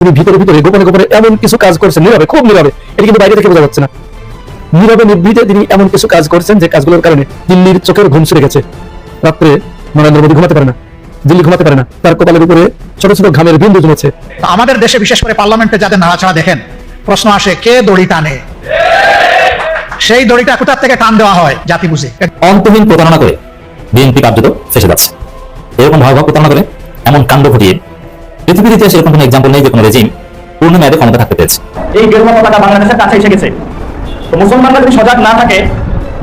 তিনি ভিতরে ভিতরে গোপনে গোপনে এমন কিছু কাজ করছেন নীরবে, খুব নীরবে, এটা কিন্তু বাইরে থেকে বোঝা যাচ্ছে না। নীরবে নির্ভীতে তিনি এমন কিছু কাজ করছেন যে কাজগুলোর কারণে দিল্লির চোখের ঘুম ছেড়ে গেছে। রাত্রে নরেন্দ্র মোদী ঘুমাতে পারে না, দিল্লি ঘুমাতে পারে না, তার কপালের উপরে ছোট ছোট ঘামের বিন্দু জমেছে। আমাদের দেশে বিশেষ করে পার্লামেন্টে যাদের নাড়াচাড়া দেখেন, প্রশ্ন আসে কে দড়ি টানে, সেই দড়িটা কোথা থেকে টান দেওয়া হয় জাতি বুঝে। অন্তহীন প্রতারণা করে বিএনপি কার্যত ফেসে যাচ্ছে। এরকম ভয়াবহ প্রতারণা করে এমন কাণ্ড ঘটিয়ে পৃথিবীর ইতিহাসে এরকম কোনো এক্সাম্পল নেই যে কোনো রেজিম পূর্ণ মেয়াদে ক্ষমতা থাকতে পেরেছে। এই গেরুয়া পতাকা বাংলাদেশের কাছে এসে গেছে। তো মুসলমানরা যদি সজাগ না থাকে,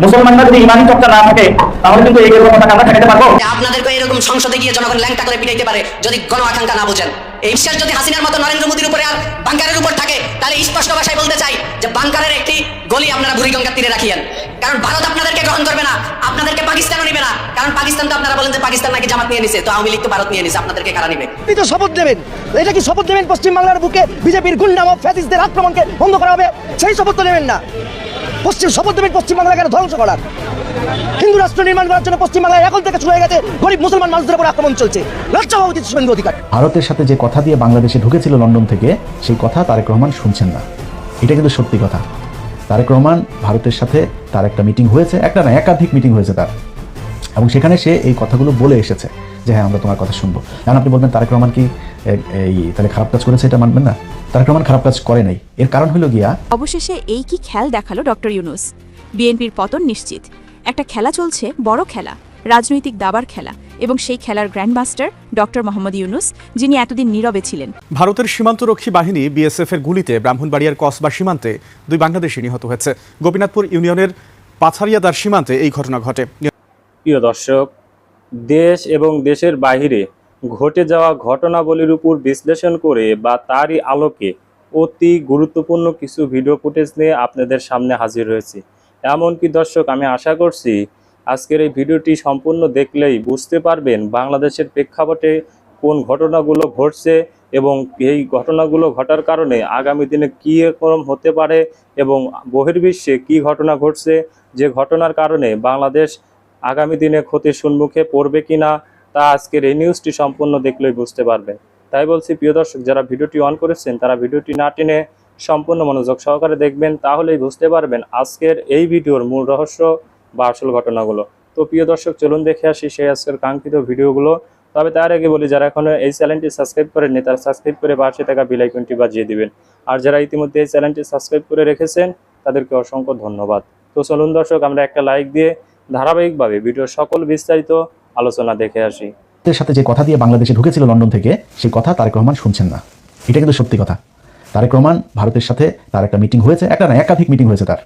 মুসলমানরা যদি ইমানি চর্চা না থাকে, তাহলে কিন্তু এই গেরুয়া পতাকা আমরা ঠেকাতে পারবো। আপনাদেরকে এরকম সংসদে গিয়ে জনগণ ল্যাংটা করে পিটাইতে পারে যদি গণ আকাঙ্ক্ষা না বোঝেন। এই বিশ্বাস যদি হাসিনার মতো নরেন্দ্র মোদীর উপরে আর বাংকারের উপর থাকে, তাহলে স্পষ্ট ভাষায় বলতে চাই যে বাংকারের একটি গলি আপনারা বুড়িগঙ্গার তীরে রাখিয়েন। কারণ ভারত আপনাদেরকে গ্রহণ করবে না, আপনাদেরকে পাকিস্তানও নিবে না। কারণ পাকিস্তান তো আপনারা বলেন যে পাকিস্তান নাকি জামাত নিয়ে নিছে, তো আওয়ামী লীগ তো ভারত নিয়ে নিছে, আপনাদেরকে কারা নিবে? আপনি তো শপথ নেবেন, এটা কি শপথ নেবেন পশ্চিমবাংলার বুকে বিজেপির গুন্ডা ও ফ্যাসিস্টদের আক্রমণকে বন্ধ করা হবে? সেই শপথ তো নেবেন না। শপথ নেবেন পশ্চিমবাংলাকে ধ্বংস করার, হিন্দু রাষ্ট্র নির্মাণ করার জন্য পশ্চিমবাংলায় এখন থেকে শুরু হয়ে গেছে গরিব মুসলমান মানুষদের উপর আক্রমণ চলছে। লজ্জা হওয়া উচিত শুভেন্দু অধিকারী। ভারতের সাথে যে কথা দিয়ে বাংলাদেশে ঢুকেছিল লন্ডন থেকে, সেই কথা তারেক রহমান শুনছেন না। এটা কিন্তু সত্যি কথা। তারেক রহমান ভারতের সাথে তার একটা মিটিং হয়েছে, একটা না একাধিক মিটিং হয়েছে তার, এবং সেখানে সে এই কথাগুলো বলে এসেছে যে হ্যাঁ আমরা তোমার কথা শুনবো। কারণ আপনি বলবেন তারেক রহমান কি এই তাহলে খারাপ কাজ করেছে, এটা মানবেন না? তারেক রহমান খারাপ কাজ করে নাই। এর কারণ হলো গিয়া অবশেষে এই কি খেল দেখালো ডক্টর ইউনূস। বিএনপির পতন নিশ্চিত। একটা খেলা চলছে, বড় খেলা, রাজনৈতিক দাবার খেলা, এবং সেই খেলার গ্র্যান্ডমাস্টার ডক্টর মোহাম্মদ ইউনূস, যিনি এতদিন নীরবে ছিলেন। ভারতের সীমান্তরক্ষী বাহিনী বিএসএফ এর গুলিতে ব্রাহ্মণবাড়িয়ার কসবা সীমান্তে 2 বাংলাদেশি নিহত হয়েছে। গোপীনাথপুর ইউনিয়নের পাছারিয়াদার সীমান্তে এই ঘটনা ঘটে। প্রিয় দর্শক, দেশ এবং দেশের বাইরে ঘটে যাওয়া ঘটনাবলীর উপর বিশ্লেষণ করে বা তারই আলোকে অতি গুরুত্বপূর্ণ কিছু ভিডিও ফুটেজ নিয়ে আপনাদের সামনে হাজির হয়েছি। এমনকি দর্শক, আমি আশা করছি আজকের এই ভিডিওটি সম্পূর্ণ দেখলেই বুঝতে পারবেন বাংলাদেশের প্রেক্ষাপটে কোন ঘটনাগুলো ঘটছে এবং এই ঘটনাগুলো ঘটার কারণে আগামী দিনে কী রকম হতে পারে এবং বহির্বিশ্বে কী ঘটনা ঘটছে, যে ঘটনার কারণে বাংলাদেশ আগামী দিনে ক্ষতির সম্মুখে পড়বে কিনা, তা আজকের এই নিউজটি সম্পূর্ণ দেখলেই বুঝতে পারবেন। তাই বলছি প্রিয় দর্শক, যারা ভিডিওটি অন করেছেন তারা ভিডিওটি না টেনে সম্পূর্ণ মনোযোগ সহকারে দেখবেন, তাহলেই বুঝতে পারবেন আজকের এই ভিডিওর মূল রহস্য বা আসল ঘটনাগুলো। তো প্রিয় দর্শক, চলুন দেখে আসি সেই আজকের কাঙ্ক্ষিত ভিডিওগুলো। তবে তার আগে বলি, যারা এখনো এই চ্যানেলটি সাবস্ক্রাইব করেননি তারা সাবস্ক্রাইব করে পাশে থাকা বেল আইকনটি বাজিয়ে দিবেন। আর যারা ইতিমধ্যে এই চ্যানেলটি সাবস্ক্রাইব করে রেখেছেন তাদেরকে অসংখ্য ধন্যবাদ। তো চলুন দর্শক, আমরা একটা লাইক দিয়ে ধারাবাহিকভাবে ভিডিওর সকল বিস্তারিত আলোচনা দেখে আসি। ভারতের সাথে যে কথা দিয়ে বাংলাদেশে ঢুকেছিল লন্ডন থেকে, সেই কথা তারেক রহমান শুনছেন না। এটা কিন্তু সত্যি কথা। তারেক রহমান ভারতের সাথে তার একটা মিটিং হয়েছে, একটা না একাধিক মিটিং হয়েছে তার,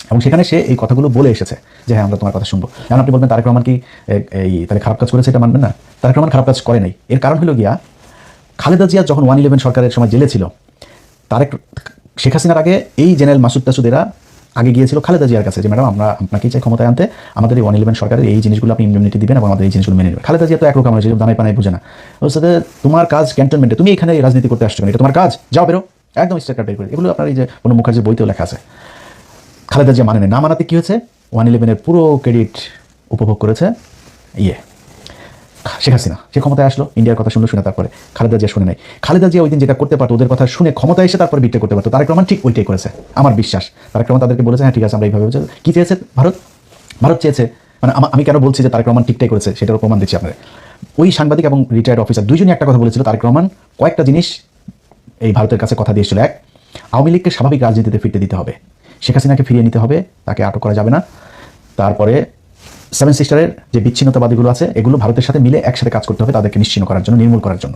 এবং সেখানে সে এই কথাগুলো বলে এসেছে যে হ্যাঁ আমরা তোমার কথা শুনবো। কারণ আপনি বলবেন তারেক রহমান কি এই তাহলে খারাপ কাজ করেছে, এটা মানবেন না? তারেক রহমান খারাপ কাজ করে নাই। এর কারণ হলো গিয়া খালেদা জিয়া যখন 111 সরকারের সময় জেলে ছিল, শেখ হাসিনার আগে এই জেনারেল মাসুদ টাসুদেরা আগে গিয়েছিল খালেদা জিয়ার কাছে যে ম্যাডাম আমরা আপনাকেই চাই ক্ষমতায় আনতে, আমাদের এই 111 সরকারের এই জিনিসগুলো আপনি ইমনিটি দিবেন এবং আমাদের এই জিনিসগুলো মেনে নেবেন। খালেদা জিয়া তো একরকম হয়েছে, দানাই পানাই বুঝে না। ওর সাথে তোমার কাজ ক্যান্টনমেন্টে, তুমি এখানে রাজনীতি করতে আসছো কেন, এটা তোমার কাজ, যাও বেরো, একদম স্টেট কার্ড বের করে। এগুলো আপনার এই যে কোনো মুখার্জির বইতেও লেখা আছে। খালেদা জিয়া মানে না মানাতে কী হয়েছে, 111 পুরো ক্রেডিট উপভোগ করেছে শেখ হাসিনা। সে ক্ষমতায় আসলো, ইন্ডিয়ার কথা শুনে তারপরে খালেদা জিয়া শুনে নাই। খালেদা জিয়া ওই দিন যেটা করতে পারতো, ওদের কথা শুনে ক্ষমতায় এসে তারপরে বিট্রে করতে পারতো। তারেক রহমান ঠিক ওইটাই করেছে আমার বিশ্বাস। তারেক রহমান তাদেরকে বলেছে হ্যাঁ ঠিক আছে আমরা এইভাবে। কী চেয়েছে ভারত চেয়েছে, মানে আমি কেন বলছি যে তারেক রহমান ঠিকটাই করেছে সেটারও প্রমাণ দিচ্ছি আপনার। ওই সাংবাদিক এবং রিটায়ার্ড অফিসার দুইজনই একটা কথা বলেছিল, তারেক রহমান কয়েকটা জিনিস এই ভারতের কাছে কথা দিয়েছিল। এক, আওয়ামী লীগকে স্বাভাবিক রাজনীতিতে ফিরতে দিতে হবে, শেখ হাসিনাকে ফিরিয়ে নিতে হবে, তাকে আটক করা যাবে না। তারপরে 7 সিস্টারের যে বিচ্ছিন্নতাবাদীগুলো আছে এগুলো ভারতের সাথে মিলে একসাথে কাজ করতে হবে তাদেরকে নিশ্চিহ্ন করার জন্য, নির্মূল করার জন্য।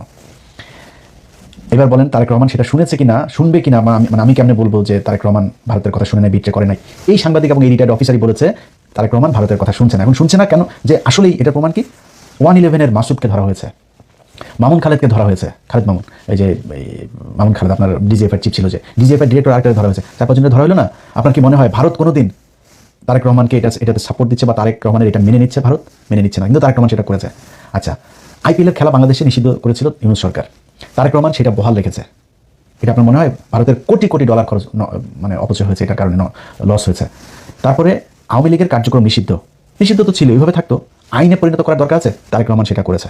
এবার বলেন তারেক রহমান সেটা শুনেছে কিনা, শুনবে কিনা, মানে আমি কেমনে বলবো যে তারেক রহমান ভারতের কথা শুনে নাই, বিট্রে করে নাই? এই সাংবাদিক এবং এই রিটায়ার্ড অফিসারই বলেছে তারেক রহমান ভারতের কথা শুনছে না। এখন শুনছে না কেন? যে আসলেই এটার প্রমাণ কি, 111 মাসুদকে ধরা হয়েছে, মামুন খালেদকে ধরা হয়েছে, খালেদ মামুন, এই যে মামুন খালেদ আপনার ডিজিএফ এর চিফ ছিল, যে ডিজিএফ এর ডিরেক্টর আরেকটা ধরা হয়েছে, 4-5 জনের ধরা হলো না। আপনার কি মনে হয় ভারত কোনোদিন তারেক রহমানকে এটাতে সাপোর্ট দিচ্ছে বা তারেক রহমানের এটা মেনে নিচ্ছে? ভারত মেনে নিচ্ছে না, কিন্তু তারেক রহমান সেটা করেছে। আচ্ছা, আইপিএলের খেলা বাংলাদেশে নিষিদ্ধ করেছিল ইউনূস সরকার, তারেক রহমান সেটা বহাল রেখেছে। এটা আপনার মনে হয় ভারতের কোটি কোটি ডলার খরচ মানে অপচয় হয়েছে, এটার কারণে লস হয়েছে। তারপরে আওয়ামী লীগের কার্যক্রম নিষিদ্ধ তো ছিল, এইভাবে থাকতো, আইনে পরিণত করার দরকার আছে, তারেক রহমান সেটা করেছে।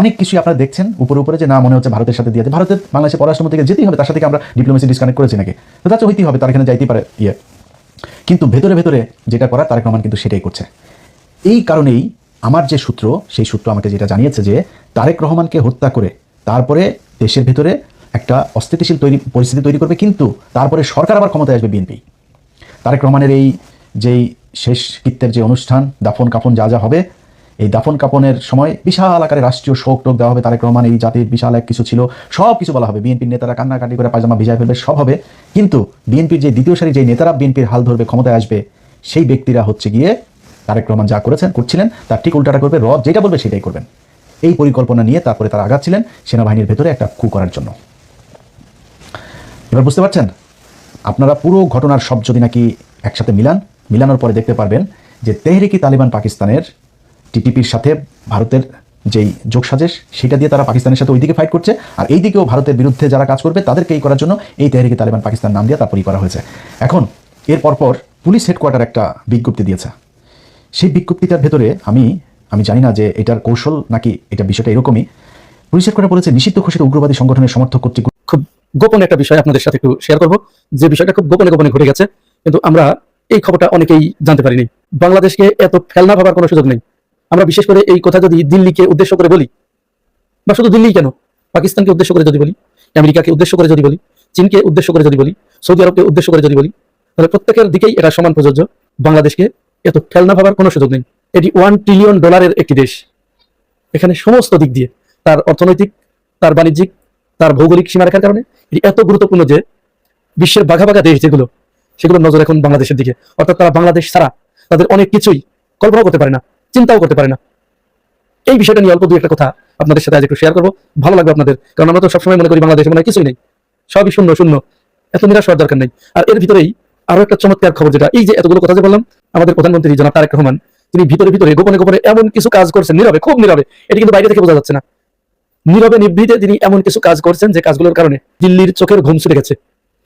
অনেক কিছুই আপনারা দেখছেন উপরে উপরে যে না মনে হচ্ছে ভারতের সাথে দিয়ে ভারতের বাংলাদেশে পররাষ্ট্রমন্ত্রীকে যেতেই হবে, তার সাথে কি আমরা ডিপ্লোমেসি ডিসকানেক্ট করেছি নাকি? তো তার হইতেই হবে, তার এখানে যাইতেই পারে কিন্তু ভেতরে ভেতরে যেটা করার তারেক রহমান কিন্তু সেটাই করছে। এই কারণেই আমার যে সূত্র, সেই সূত্র আমাকে যেটা জানিয়েছে যে তারেক রহমানকে হত্যা করে তারপরে দেশের ভেতরে একটা অস্থিতিশীল পরিস্থিতি তৈরি করবে, কিন্তু তারপরে সরকার আবার ক্ষমতায় আসবে বিএনপি। তারেক রহমানের এই যেই শেষ কৃত্যের যে অনুষ্ঠান, দাফন কাফন যা যা হবে, এই দাফন কাফনের সময় বিশাল আকারে রাষ্ট্রীয় শোক টোক দেওয়া হবে। তারেক রহমান এই জাতির বিশাল এক কিছু ছিল, সব কিছু বলা হবে। বিএনপির নেতারা কান্নাকাটি করে পায়জামা ভিজায় ফেলবে, সব হবে। কিন্তু বিএনপির যে দ্বিতীয় সারি যে নেতারা বিএনপির হাল ধরবে, ক্ষমতায় আসবে, সেই ব্যক্তিরা হচ্ছে গিয়ে তারেক রহমান যা করছিলেন তার ঠিক উল্টাটা করবে। রব যেটা বলবে সেটাই করবেন। এই পরিকল্পনা নিয়ে তারপরে তারা আগাচ্ছিলেন সেনাবাহিনীর ভেতরে একটা কু করার জন্য। এবার বুঝতে পারছেন? আপনারা পুরো ঘটনার সব যদি নাকি একসাথে মিলানোর পরে দেখতে পারবেন যে তেহরিকি তালিবান পাকিস্তানের টিটিপির সাথে ভারতের যেই যোগসাজেশ, সেটা দিয়ে তারা পাকিস্তানের সাথে ওইদিকে ফাইট করছে, আর এইদিকেও ভারতের বিরুদ্ধে যারা কাজ করবে তাদেরকে এই করার জন্য এই তেহরিকি তালিবান পাকিস্তান নাম দিয়ে তারপরই করা হয়েছে। এখন এর পরপর পুলিশ হেডকোয়ার্টার একটা বিজ্ঞপ্তি দিয়েছে। সেই বিজ্ঞপ্তিটার ভেতরে আমি জানি না যে এটার কৌশল নাকি এটা বিষয়টা এরকমই। পুলিশ হেডকোয়ার্টার বলেছে নিষিদ্ধ ঘোষিত উগ্রবাদী সংগঠনের সমর্থক কর্তৃক খুব গোপন একটা বিষয় আপনাদের সাথে একটু শেয়ার করব, যে বিষয়টা খুব গোপনে গোপনে ঘটে গেছে, কিন্তু আমরা এই খবরটা অনেকেই জানতে পারিনি। বাংলাদেশকে এত ফেলনা ভাবার কোনো সুযোগ নেই। আমরা বিশেষ করে এই কথা যদি দিল্লিকে উদ্দেশ্য করে বলি, বা শুধু দিল্লি কেন, পাকিস্তানকে উদ্দেশ্য করে যদি বলি, আমেরিকাকে উদ্দেশ্য করে যদি বলি, চীনকে উদ্দেশ্য করে যদি বলি, সৌদি আরবকে উদ্দেশ্য করে যদি বলি, তাহলে প্রত্যেকের দিকেই এটা সমান প্রযোজ্য। বাংলাদেশকে এত ফেলনা ভাবার কোনো সুযোগ নেই। এটি $1 ট্রিলিয়ন একটি দেশ। এখানে সমস্ত দিক দিয়ে, তার অর্থনৈতিক, তার বাণিজ্যিক, তার ভৌগোলিক সীমারেখার কারণে এটি এত গুরুত্বপূর্ণ যে বিশ্বের বাঘা বাঘা দেশ যেগুলো, সেগুলোর নজর এখন বাংলাদেশের দিকে। অর্থাৎ তারা বাংলাদেশ ছাড়া তাদের অনেক কিছুই কল্পনাও করতে পারে না, চিন্তাও করতে পারে না। এই বিষয়টা নিয়ে অল্প দুই একটা কথা আপনাদের সাথে আজ একটু শেয়ার করবো, ভালো লাগবে আপনাদের। কারণ আমরা তো সবসময় মনে করি বাংলাদেশে মনে হয় কিছুই নেই, সবই শূন্য শূন্য, এত নিরাশ হওয়ার দরকার নেই। আর এর ভিতরেই আরো একটা চমৎকার খবর, যেটা এই যে এতগুলো কথা যে বললাম, আমাদের প্রধানমন্ত্রী জনাব তারেক রহমান তিনি ভিতরে ভিতরে গোপনে গোপনে এমন কিছু কাজ করছেন, নীরবে, খুব নীরবে, এটি কিন্তু বাইরে থেকে বোঝা যাচ্ছে না। নীরবে নিভৃতে তিনি এমন কিছু কাজ করছেন যে কাজগুলোর কারণে দিল্লির চোখের ঘুম ছুটে গেছে।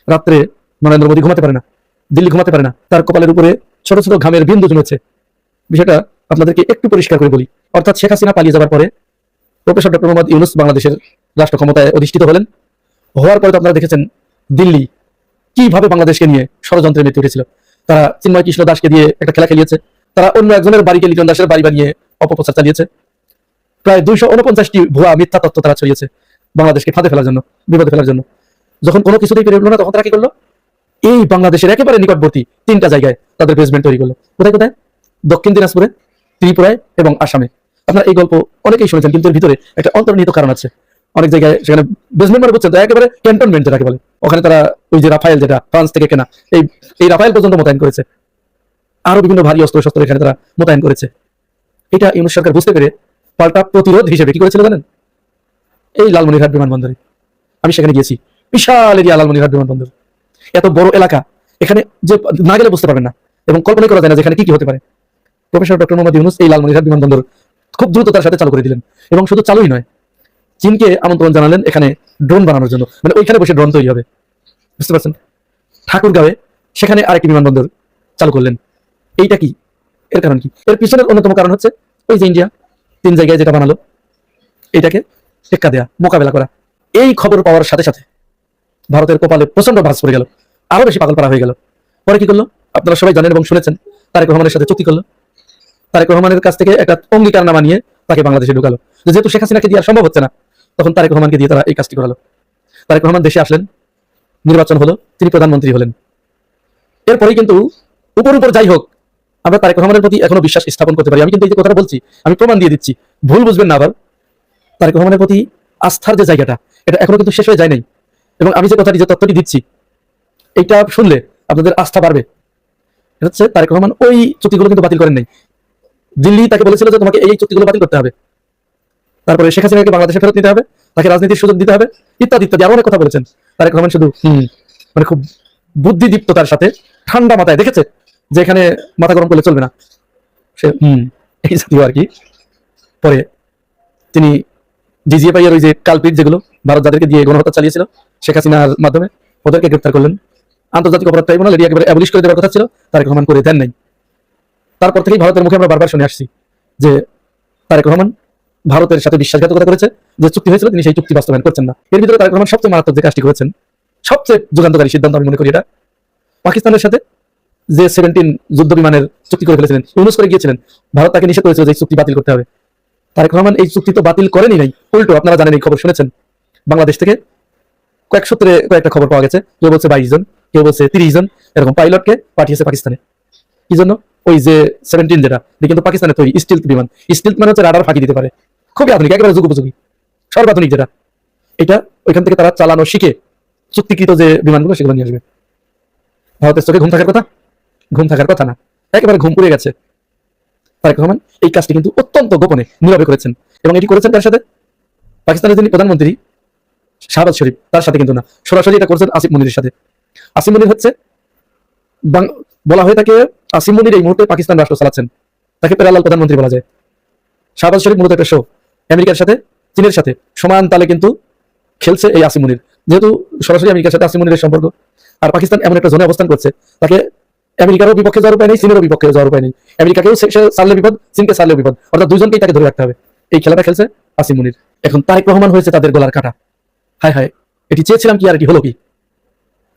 রাত্রে নরেন্দ্র মোদী ঘুমাতে পারে না, দিল্লি ঘুমাতে পারে না, তার কপালের উপরে ছোট ছোট ঘামের বিন্দু জমেছে। বিষয়টা আপনাদেরকে একটু পরিষ্কার করে বলি। অর্থাৎ শেখ হাসিনা পালিয়ে যাবার পরে প্রফেসর ডক্টর মোহাম্মদ ইউনূস বাংলাদেশের রাষ্ট্র ক্ষমতায় অধিষ্ঠিত হলেন। হওয়ার পরে তো আপনারা দেখেছেন দিল্লি কিভাবে বাংলাদেশকে নিয়ে ষড়যন্ত্রে মেতে উঠেছিল। তারা চিন্ময় কৃষ্ণ দাসকে দিয়ে একটা খেলা খেলিয়েছে, তারা অন্য একজনের বাড়িকে লিটন দাসের বাড়ি বানিয়ে অপপ্রচার চালিয়েছে। প্রায় 249টি ভুয়া মিথ্যা তথ্য তারা ছড়িয়েছে বাংলাদেশকে ফাঁদে ফেলার জন্য, বিপদে ফেলার জন্য। যখন কোনো কিছুতেই পেরে উঠলো না, তখন তারা কি করলো? এই বাংলাদেশের একেবারে নিকটবর্তী 3টা জায়গায় তাদের বেসমেন্ট তৈরি করলো। কোথায় কোথায়? দক্ষিণ দিনাজপুরে, ত্রিপুরায় এবং আসামে। আপনারা এই গল্প অনেকেই শুনেছেন, কিন্তু এর ভিতরে একটা অন্তর্নিহিত কারণ আছে। অনেক জায়গায় সেখানে বেসমেন্ট মানে বুঝছেন তো, একেবারে ক্যান্টনমেন্ট যেটাকে বলে, ওখানে তারা ওই যে রাফায়েল, যেটা ফ্রান্স থেকে কেনা, এই রাফায়েল পর্যন্ত মোতায়েন করেছে। আরো বিভিন্ন ভারী অস্ত্র শস্ত্র এখানে তারা মোতায়েন করেছে। এটা ইউনূস সরকার বুঝতে পেরে পাল্টা প্রতিরোধ হিসেবে কি করেছিল জানেন? এই লালমনিরহাট বিমানবন্দরে আমি সেখানে গিয়েছি, বিশাল এরিয়া লালমনিরহাট বিমানবন্দর, এত বড় এলাকা, এখানে যে না গেলে বুঝতে পারবেন না এবং কল্পনা করা যায় না যেখানে কি কি হতে পারে। প্রফেসর ডক্টর মোহাম্মদ ইউনূস এই লালমনিরহাট বিমানবন্দর খুব দ্রুততার সাথে চালু করে দিলেন, এবং শুধু চালুই নয়, চীনকে আমন্ত্রণ জানালেন এখানে ড্রোন বানানোর জন্য, মানে ওইখানে বসে ড্রোন তৈরি হবে। বুঝতে পারছেন? ঠাকুরগাঁওয়ে সেখানে আরেকটি বিমানবন্দর চালু করলেন। এইটা কি? এর কারণ কি? এর পিছনের অন্যতম কারণ হচ্ছে ওই যে ইন্ডিয়া 3 জায়গায় যেটা বানালো, এটাকে টেক্কা দেয়া, মোকাবেলা করা। এই খবর পাওয়ার সাথে সাথে ভারতের কপালে প্রচন্ড ভাঁজ পড়ে গেল, আরো বেশি পাগল পারা হয়ে গেল। পরে কি করলো আপনারা সবাই জানেন এবং শুনেছেন, তারেক রহমানের সাথে চুক্তি করলো। তারেক রহমানের কাছ থেকে একটা অঙ্গীকারনামা নিয়ে তাকে বাংলাদেশে ঢুকালো। যেহেতু শেখ হাসিনাকে দিয়ে সম্ভব হচ্ছে না, তখন তারেক রহমানকে দিয়ে তারা এই কাজটি করালো। তারেক রহমান দেশে আসলেন, নির্বাচন হলো, তিনি প্রধানমন্ত্রী হলেন। এরপরেই কিন্তু উপর উপর যাই হোক, আমরা তারেক রহমানের প্রতি এখনো বিশ্বাস স্থাপন করতে পারি। আমি কিন্তু এই যে কথাটা বলছি, আমি প্রমাণ দিয়ে দিচ্ছি, ভুল বুঝবেন না আবার। তারেক রহমানের প্রতি আস্থার যে জায়গাটা, এটা এখনো কিন্তু শেষ হয়ে যায় নাই। এবং আমি যে কথাটি, যে তথ্যটি দিচ্ছি, এইটা শুনলে আপনাদের আস্থা বাড়বে। এটা হচ্ছে তারেক রহমান ওই চুক্তিগুলো কিন্তু বাতিল করেন নাই। দিল্লি তাকে বলেছিল যে তোমাকে এই চুক্তিগুলো বাতিল করতে হবে, তারপরে শেখ হাসিনাকে বাংলাদেশে ফেরত নিতে হবে, তাকে রাজনীতির সুযোগ দিতে হবে, ইত্যাদি ইত্যাদি আরো অনেক কথা বলেছেন। তারেক রহমান শুধু মানে খুব বুদ্ধিদীপ্ততার সাথে ঠান্ডা মাথায় দেখেছে যে এখানে মাথা গরম করলে চলবে না, সে এই জাতীয় আর কি। পরে তিনি ডিজিএফআই এর ওই যে কালপিট, যেগুলো ভারত যাদেরকে দিয়ে গণহত্যা চালিয়েছিল শেখ হাসিনার মাধ্যমে, ওদেরকে গ্রেপ্তার করলেন। আন্তর্জাতিক অপরাধ ট্রাইব্যুনাল এটি একেবারে অ্যাবলিশ করে দেওয়ার কথা ছিল, তারেক রহমান করে দেন নাই। তারপর থেকেই ভারতের মুখে আমরা বারবার শুনে আসছি যে তারেক রহমান ভারতের সাথে বিশ্বাসঘাতকতা করেছে, যে চুক্তি হয়েছিল তিনি সেই চুক্তি বাস্তবায়ন করছেন না। এর ভিতরে তারেক রহমান সবচেয়ে মারাত্মক যে কাজটি করেছেন, সবচেয়ে যুগান্তকারী সিদ্ধান্ত আমি মনে করি এটা, পাকিস্তানের সাথে যে 17 যুদ্ধ বিমানের চুক্তি করে ফেলেছিলেন, ইউনুস করে গিয়েছিলেন, ভারত তাকে নিষেধ করেছিল যে এই চুক্তি বাতিল করতে হবে। তারেক রহমান এই চুক্তি তো বাতিল করেনি নাই, উল্টো আপনারা জানেন, এই খবর শুনেছেন, বাংলাদেশ থেকে কয়েক সূত্রে কয়েকটা খবর পাওয়া গেছে, কেউ বলছে 22 জন, কেউ বলছে 30 জন, এরকম পাইলটকে পাঠিয়েছে পাকিস্তানে। কি জন্য? ওই যে 17 যেটা কিন্তু পাকিস্তানের তৈরি স্টিলথ বিমান, স্টিলথ মানে হচ্ছে রাডার ফাঁকি দিতে পারে, খুবই আধুনিক, একেবারে যুগোপযোগী, সর্বাধুনিক যেটা, এটা ওইখান থেকে তারা চালানো শিখে চুক্তিকৃত যে বিমানগুলো সেগুলো নিয়ে আসবে। ভারতের চোখে ঘুম থাকার কথা? ঘুম থাকার কথা না, একেবারে ঘুম পুড়ে গেছে। তারেক রহমান এই কাজটি কিন্তু অত্যন্ত গোপনে নীরবে করেছেন, এবং এটি করেছেন তার সাথে পাকিস্তানের যিনি প্রধানমন্ত্রী শাহবাজ শরীফ, তার সাথে কিন্তু না, সরাসরি এটা করেছেন আসিফ মনিরের সাথে। আসিফ মনির হচ্ছে বলা হয়ে থাকে, আসিফ মনির এই মুহূর্তে পাকিস্তান রাষ্ট্র চালাচ্ছেন, তাকে প্যারালাল প্রধানমন্ত্রী বলা যায়। শাহবাজ শরীফ মূলত একটা শো, আমেরিকার সাথে চীনের সাথে সমান তালে কিন্তু খেলছে এই আসিফ মনির, যেহেতু সরাসরি আমেরিকার সাথে আসিফ মনিরের সম্পর্ক, আর পাকিস্তান এমন একটা জোনে অবস্থান করছে, তাকে আমেরিকারও বিপক্ষে যাওয়ার উপায় নেই, চীনেরও বিপক্ষে যাওয়ার উপায় নেই, আমেরিকাকেও সারলে বিপদ, চীনকে সারলে বিপদ, অর্থাৎ দুজনকেই তাকে ধরে রাখতে হবে। এই খেলাটা খেলছে আসিফ মনির। এখন তারেক রহমান হয়েছে তাদের গলার কাটা। হায় হায়, এটি চেয়েছিলাম কি আর এটি হলো কি?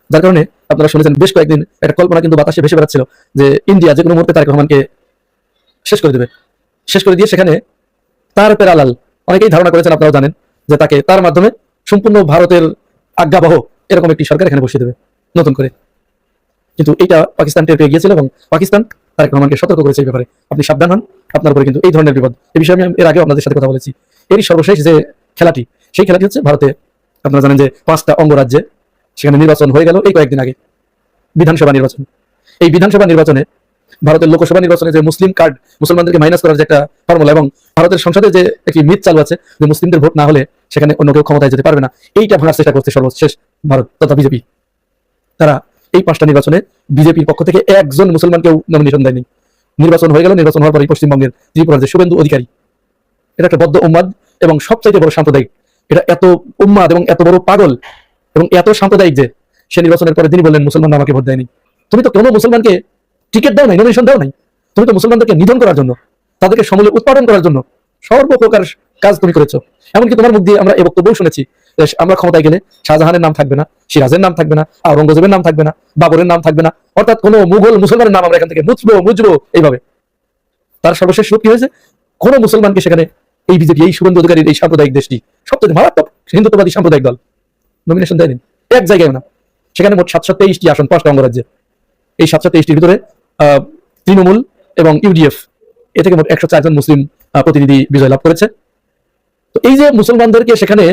যার কারণে আপনারা শুনেছেন বেশ কয়েকদিন একটা কল্পনা কিন্তু বাতাসে ভেসে বেড়াচ্ছিল যে ইন্ডিয়া যে কোনো মুহূর্তে তারেক রহমানকে শেষ করে দেবে, শেষ করে দিয়ে সেখানে তার প্যারালাল, অনেকেই ধারণা করেছেন, আপনারাও জানেন, যে তাকে তার মাধ্যমে সম্পূর্ণ ভারতের আজ্ঞাবহ এরকম একটি সরকার এখানে বসিয়ে দেবে নতুন করে। কিন্তু এইটা পাকিস্তান টের পেয়ে গিয়েছিল, এবং পাকিস্তান তারেক রহমানকে সতর্ক করেছে এই ব্যাপারে, আপনি সাবধান হন, আপনার উপরে কিন্তু এই ধরনের বিপদ। এই বিষয়ে আমি এর আগেও আপনাদের সাথে কথা বলেছি। এরই সর্বশেষ যে খেলাটি, সেই খেলাটি হচ্ছে ভারতে আপনারা জানেন যে 5টা অঙ্গরাজ্যে সেখানে নির্বাচন হয়ে গেল এই কয়েকদিন আগে, বিধানসভা নির্বাচন। এই বিধানসভা নির্বাচনে ভারতের লোকসভা নির্বাচনে যে মুসলিম কার্ড, মুসলমানদেরকে মাইনাস করার যে একটা ফর্মুলা, এবং ভারতের সংসদে যে একটি মিথ চালু আছে যে মুসলিমদের ভোট না হলে সেখানে অন্য কেউ ক্ষমতায় যেতে পারবে না, এইটা ভাঙার চেষ্টা করছে সর্বশেষ ভারত তথা বিজেপি। তারা এই 5টা নির্বাচনে বিজেপির পক্ষ থেকে একজন মুসলমানকেও নমিনেশন দেয়নি। নির্বাচন হয়ে গেল, নির্বাচন হওয়ার পরে পশ্চিমবঙ্গের ত্রিপুরার যে শুভেন্দু অধিকারী, এটা একটা বদ্ধ উম্মাদ এবং সবচাইতে বড় সাম্প্রদায়িক, এটা এত উম্মাদ এবং এত বড় পাগল এবং এত সাম্প্রদায়িক যে সে নির্বাচনের পরে তিনি বললেন মুসলমান আমাকে ভোট দেয়নি। তুমি তো কোনো মুসলমানকে টিকিট দাও নাই, নমিনেশন দাও নাই, তুমি তো মুসলমানদেরকে নিধন করার জন্য, তাদেরকে সমূলে উৎপাদন করার জন্য সর্বপ্রকার কাজ তুমি করেছো। এমনকি তোমার মুখ দিয়ে আমরা এই বক্তব্যও শুনেছি, আমরা ক্ষমতায় গেলে শাহজাহানের নাম থাকবে না, সিরাজের নাম থাকবে না, আওরঙ্গজেবের নাম থাকবে না, বাবরের নাম থাকবে না, অর্থাৎ কোনো মুঘল মুসলমানের নাম আমরা এখান থেকে মুছবো এইভাবে। তার সর্বশেষ রূপ কি হয়েছে? কোনো মুসলমানকে সেখানে এই বিজেপি, এই শুভেন্দু অধিকারীর এই সাম্প্রদায়িক দেশটি, সবচেয়ে মারাত্মক হিন্দুত্ববাদী সাম্প্রদায়িক দল, নমিনেশন দেয়নি এক জায়গায় না। সেখানে মোট 723টি আসন 5টা অঙ্গরাজ্যে। এই 723টির ভিতরে তৃণমূল এবং ইউডিএফ এ থেকে মোট 104 জন মুসলিম প্রতিনিধি বিজয় লাভ করেছে। তো এই যে মুসলমানদেরকে সেখানে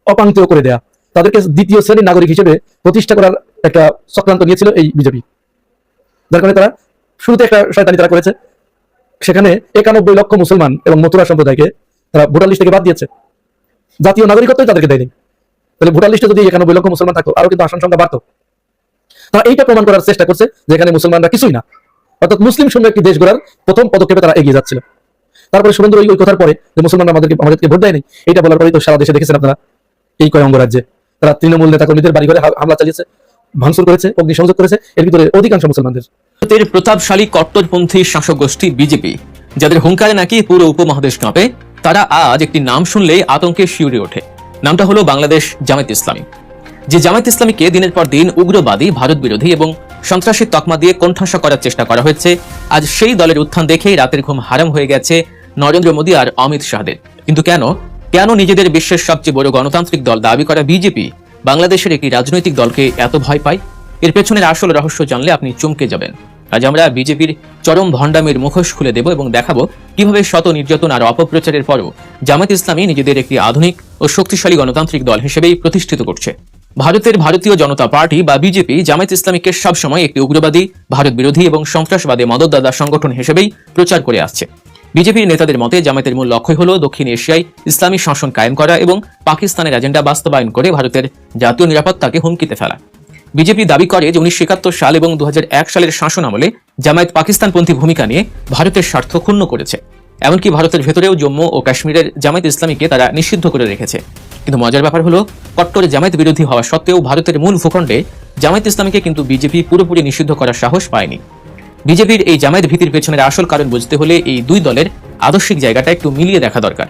অপাঙ্ক্তেয় করে দেয়া, তাদেরকে দ্বিতীয় শ্রেণীর নাগরিক হিসেবে প্রতিষ্ঠা করার একটা চক্রান্ত নিয়েছিল এই বিজেপি। যার কারণে তারা শুরুতে একটা শয়তানি তারা করেছে, সেখানে 91 লক্ষ মুসলমান এবং মথুরা সম্প্রদায়কে তারা ভোটার লিস্ট থেকে বাদ দিয়েছে, জাতীয় নাগরিকত্বই তাদেরকে দেয়নি। তাহলে ভোটার লিস্টে যদি 91 লক্ষ মুসলমান থাকতো, আরো কিন্তু আসন সংখ্যা বাড়তো। তারা এইটা প্রমাণ করার চেষ্টা করছে যে এখানে মুসলমানরা কিছুই না, অর্থাৎ মুসলিম শূন্য একটি দেশ গড়ার প্রথম পদক্ষেপে তারা এগিয়ে যাচ্ছিল। তারপরে শুভেন্দুর ওই কথার পরে যে মুসলমানরা আমাদেরকে ভোট দেয়নি, এইটা বলার পরেই তো সারা দেশে দেখেছেন আপনারা এই কয় অঙ্গরাজ্যে তারা তৃণমূল নেতা কর্মীদের বাড়ি ঘরে হামলা চালিয়েছে, ভাঙচুর করেছে, অগ্নিসংযোগ করেছে, এর ভিতরে অধিকাংশ মুসলমানদের। ভারতের প্রতাপশালী কট্টরপন্থী শাসক গোষ্ঠী বিজেপি, যাদের হুঙ্কারে নাকি পুরো উপমহাদেশ কাঁপে, তারা আজ একটি নাম শুনলেই আতঙ্কে শিউরে ওঠে। নামটা হলো বাংলাদেশ জামায়াত ইসলামী। যে জামায়াত ইসলামীকে দিনের পর দিন উগ্রবাদী, ভারত বিরোধী এবং সন্ত্রাসী তকমা দিয়ে কোণঠাসা করার চেষ্টা করা হয়েছে, আজ সেই দলের উত্থান দেখেই রাতের ঘুম হারাম হয়ে গেছে নরেন্দ্র মোদী আর অমিত শাহদের। কিন্তু কেন নিজেদের বিশ্বের সবচেয়ে বড় গণতান্ত্রিক দল দাবি করা বিজেপি বাংলাদেশের একটি রাজনৈতিক দলকে এত ভয় পায়? এর পেছনের আসল রহস্য জানলে আপনি চমকে যাবেন। আজ আমরা বিজেপির চরম ভণ্ডামির মুখোশ খুলে দেব এবং দেখাবো কিভাবে শত নির্যাতন আর অপপ্রচারের পরও জামায়াত ইসলামী নিজেদের একটি আধুনিক ও শক্তিশালী গণতান্ত্রিক দল হিসেবেই প্রতিষ্ঠিত করছে। ভারতের ভারতীয় জনতা পার্টি বা বিজেপি জামায়াত ইসলামীকে সবসময় একটি উগ্রবাদী, ভারত বিরোধী এবং সন্ত্রাসবাদী মদতদাতা সংগঠন হিসেবেই প্রচার করে আসছে। বিজেপির নেতাদের মতে জামায়াতের মূল লক্ষ্য হল দক্ষিণ এশিয়ায় ইসলামী শাসন কায়েম করা এবং পাকিস্তানের এজেন্ডা বাস্তবায়ন করে ভারতের জাতীয় নিরাপত্তাকে হুমকিতে ফেলা। বিজেপি দাবি করে যে 1971 সাল এবং 2001 সালের শাসন আমলে জামায়াত পাকিস্তানপন্থী ভূমিকা নিয়ে ভারতের স্বার্থ ক্ষুণ্ণ করেছে। এমনকি ভারতের ভেতরেও জম্মু ও কাশ্মীরের জামায়াত ইসলামীকে তারা নিষিদ্ধ করে রেখেছে। কিন্তু মজার ব্যাপার হলো, কট্টর জামায়াত বিরোধী হওয়া সত্ত্বেও ভারতের মূল ভূখণ্ডে জামায়াত ইসলামীকে কিন্তু বিজেপি পুরোপুরি নিষিদ্ধ করার সাহস পায়নি। বিজেপির এই জামায়াত ভীতির পেছনের আসল কারণ বুঝতে হলে এই দুই দলের আদর্শিক জায়গাটা একটু মিলিয়ে দেখা দরকার।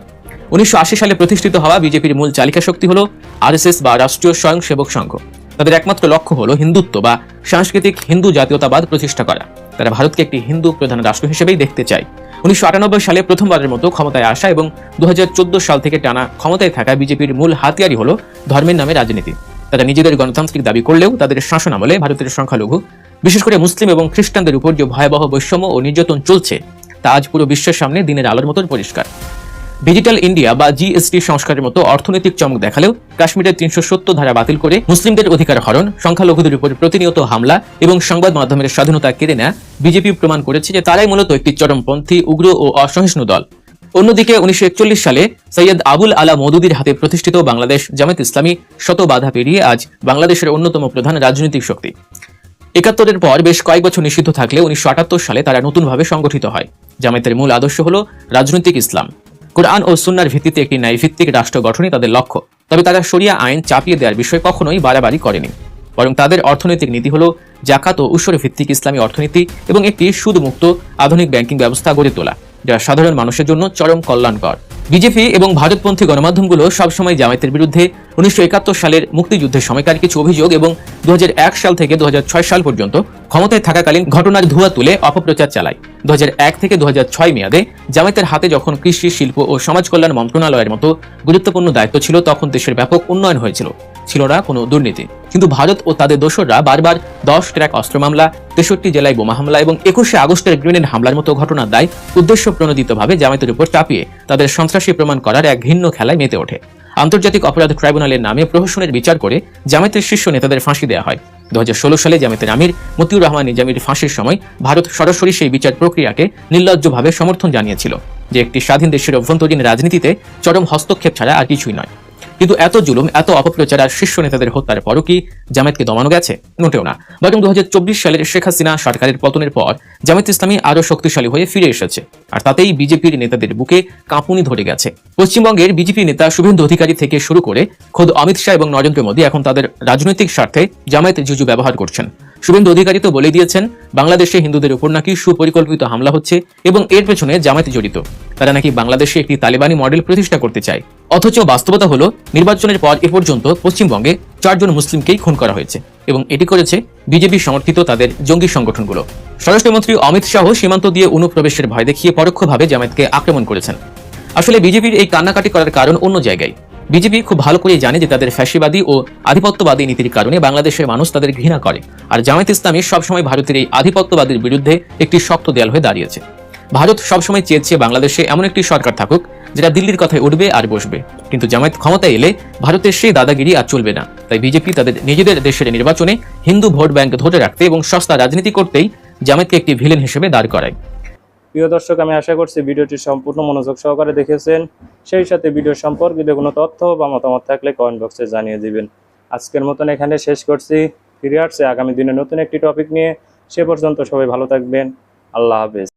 1980 সালে প্রতিষ্ঠিত হওয়া বিজেপির মূল চালিকা শক্তি হলো আরএসএস বা রাষ্ট্রীয় স্বয়ংসেবক সংঘ। তাদের একমাত্র লক্ষ্য হলো হিন্দুত্ব বা সাংস্কৃতিক হিন্দু জাতীয়তাবাদ প্রতিষ্ঠা করা। তারা ভারতকে একটি হিন্দু প্রধান রাষ্ট্র হিসেবেই দেখতে চায়। 1998 সালে প্রথমবারের মতো ক্ষমতায় আসা এবং 2014 সাল থেকে টানা ক্ষমতায় থাকা বিজেপির মূল হাতিয়ারই হলো ধর্মের নামে রাজনীতি। তারা নিজেদের গণতান্ত্রিক দাবি করলেও তাদের শাসনামলে ভারতের সংখ্যালঘু, বিশেষ করে মুসলিম এবং খ্রিস্টানদের উপর যে ভয়াবহ বৈষম্য ও নির্যাতন চলছে তা আজ পুরো বিশ্বের সামনে দিনের আলোর মতন পরিষ্কার। ডিজিটাল ইন্ডিয়া বা জিএসটি সংস্কারের মতো অর্থনৈতিক চমক দেখালেও কাশ্মীরের 370 ধারা বাতিল করে মুসলিমদের অধিকার হরণ, সংখ্যালঘুদের উপর প্রতিনিয়ত হামলা এবং সংবাদ মাধ্যমের স্বাধীনতা কেড়ে নেয়া বিজেপি প্রমাণ করেছে যে তারাই মূলত একটি চরমপন্থী, উগ্র ও অসহিষ্ণু দল। অন্যদিকে 1941 সালে সৈয়দ আবুল আলা মওদুদির হাতে প্রতিষ্ঠিত বাংলাদেশ জামায়াত ইসলামী শত বাধা পেরিয়ে আজ বাংলাদেশের অন্যতম প্রধান রাজনৈতিক শক্তি। 71-এর পর বেশ কয়েক বছর নিষিদ্ধ থাকলে 1978 সালে তারা নতুনভাবে সংগঠিত হয়। জামায়াতের মূল আদর্শ হলো রাজনৈতিক ইসলাম। কোরআন ও সুন্নাহর ভিত্তিতে একটি ন্যায়ভিত্তিক রাষ্ট্র গঠনই তাদের লক্ষ্য। তবে তারা শরিয়া আইন চাপিয়ে দেওয়ার বিষয়ে কখনোই বাড়াবাড়ি করেনি, বরং তাদের অর্থনৈতিক নীতি হলো জাকাত ও উসর ভিত্তিক ইসলামী অর্থনীতি এবং একটি সুদমুক্ত আধুনিক ব্যাংকিং ব্যবস্থা গড়ে তোলা, যা সাধারণ মানুষের জন্য চরম কল্যাণকর। বিজেপি এবং ভারতপন্থী গণমাধ্যমগুলো সবসময় জামায়াতের বিরুদ্ধে 1971 সালের মুক্তিযুদ্ধের সময়কার কিছু অভিযোগ এবং 2001 সাল থেকে 2006 সাল পর্যন্ত ক্ষমতায় থাকাকালীন ঘটনার ধোঁয়া তুলে অপপ্রচার চালায়। 2001 থেকে 2006 মেয়াদে জামায়াতের হাতে যখন কৃষি, শিল্প ও সমাজ কল্যাণ মন্ত্রণালয়ের মতো গুরুত্বপূর্ণ দায়িত্ব ছিল, তখন দেশের ব্যাপক উন্নয়ন হয়েছিল, ছিল না কোনো দুর্নীতি। কিন্তু ভারত ও তাদের দোসররা বারবার 10 ট্রাক অস্ত্র মামলা, 63 জেলায় বোমা হামলা এবং 21শে আগস্টের গ্রেনেড হামলার মতো ঘটনার দায় উদ্দেশ্য প্রণোদিতভাবে জামায়াতের উপর চাপিয়ে তাদের সন্ত্রাসী প্রমাণ করার এক ঘৃণ্য খেলায় মেতে ওঠে। আন্তর্জাতিক অপরাধ ট্রাইব্যুনালের নামে প্রহসনের বিচার করে জামায়াতের শীর্ষ নেতাদের ফাঁসি দেওয়া হয়। 2016 সালে জামায়াতের আমির মতিউর রহমান নিজামীর ফাঁসির সময় ভারত সরাসরি সেই বিচার প্রক্রিয়াকে নির্লজ্জভাবে সমর্থন জানিয়েছিল, যে একটি স্বাধীন দেশের অভ্যন্তরীণ রাজনীতিতে চরম হস্তক্ষেপ ছাড়া আর কিছুই নয়। কিন্তু এত জুলুম, এত অপপ্রচার আর শীর্ষ নেতাদের হত্যার পরও কি জামায়াতকে দমানো গেছে? মোটেও না। বরং 2024 সালের শেখ হাসিনা সরকারের পতনের পর জামায়াত ইসলামী আরও শক্তিশালী হয়ে ফিরে এসেছে, আর তাতেই বিজেপির নেতাদের বুকে কাঁপুনি ধরে গেছে। পশ্চিমবঙ্গের বিজেপি নেতা শুভেন্দু অধিকারী থেকে শুরু করে খোদ অমিত শাহ এবং নরেন্দ্র মোদী এখন তাদের রাজনৈতিক স্বার্থে জামায়াত জুজু ব্যবহার করছেন। শুভেন্দু অধিকারী তো বলে দিয়েছেন বাংলাদেশে হিন্দুদের উপর নাকি সুপরিকল্পিত হামলা হচ্ছে এবং এর পেছনে জামায়াত জড়িত। তারা নাকি বাংলাদেশে একটি তালেবানি মডেল প্রতিষ্ঠা করতে চায়। অথচ বাস্তবতা হলো নির্বাচনের পর এ পর্যন্ত পশ্চিমবঙ্গে 4 জন মুসলিমকেই খুন করা হয়েছে এবং এটি করেছে বিজেপি সমর্থিত তাদের জঙ্গি সংগঠনগুলো। স্বরাষ্ট্রমন্ত্রী অমিত শাহ সীমান্ত দিয়ে অনুপ্রবেশের ভয় দেখিয়ে পরোক্ষভাবে জামায়াতকে আক্রমণ করেছেন। আসলে বিজেপির এই কান্নাকাটি করার কারণ অন্য জায়গায়। বিজেপি খুব ভালো করেই জানে যে তাদের ফ্যাসিবাদী ও আধিপত্যবাদী নীতির কারণে বাংলাদেশের মানুষ তাদের ঘৃণা করে, আর জামায়াত ইসলামী সবসময় ভারতের এই আধিপত্যবাদের বিরুদ্ধে একটি শক্ত দেয়াল হয়ে দাঁড়িয়েছে। ভারত সবসময় চেয়েছে বাংলাদেশে এমন একটি সরকার থাকুক যেটা দিল্লির কথায় উঠবে আর বসবে, কিন্তু জামায়াত ক্ষমতায় এলে ভারতের সেই দাদাগিরি আর চলবে না। তাই বিজেপি তাদের নিজেদের দেশের নির্বাচনে হিন্দু ভোট ব্যাংক ধরে রাখতে এবং সস্তা রাজনীতি করতেই জামায়াতকে একটি ভিলেন হিসেবে দাঁড় করায়। প্রিয় দর্শক, আমি আশা করছি ভিডিওটি সম্পূর্ণ মনোযোগ সহকারে দেখেছেন। সেই সাথে ভিডিও সম্পর্কিত কোনো তথ্য বা মতামত থাকলে কমেন্ট বক্সে জানিয়ে দিবেন। আজকের মতন এখানে শেষ করছি। ফিরে আসছে আগামী দিনে নতুন একটি টপিক নিয়ে। সে পর্যন্ত সবাই ভালো থাকবেন। আল্লাহ হাফেজ।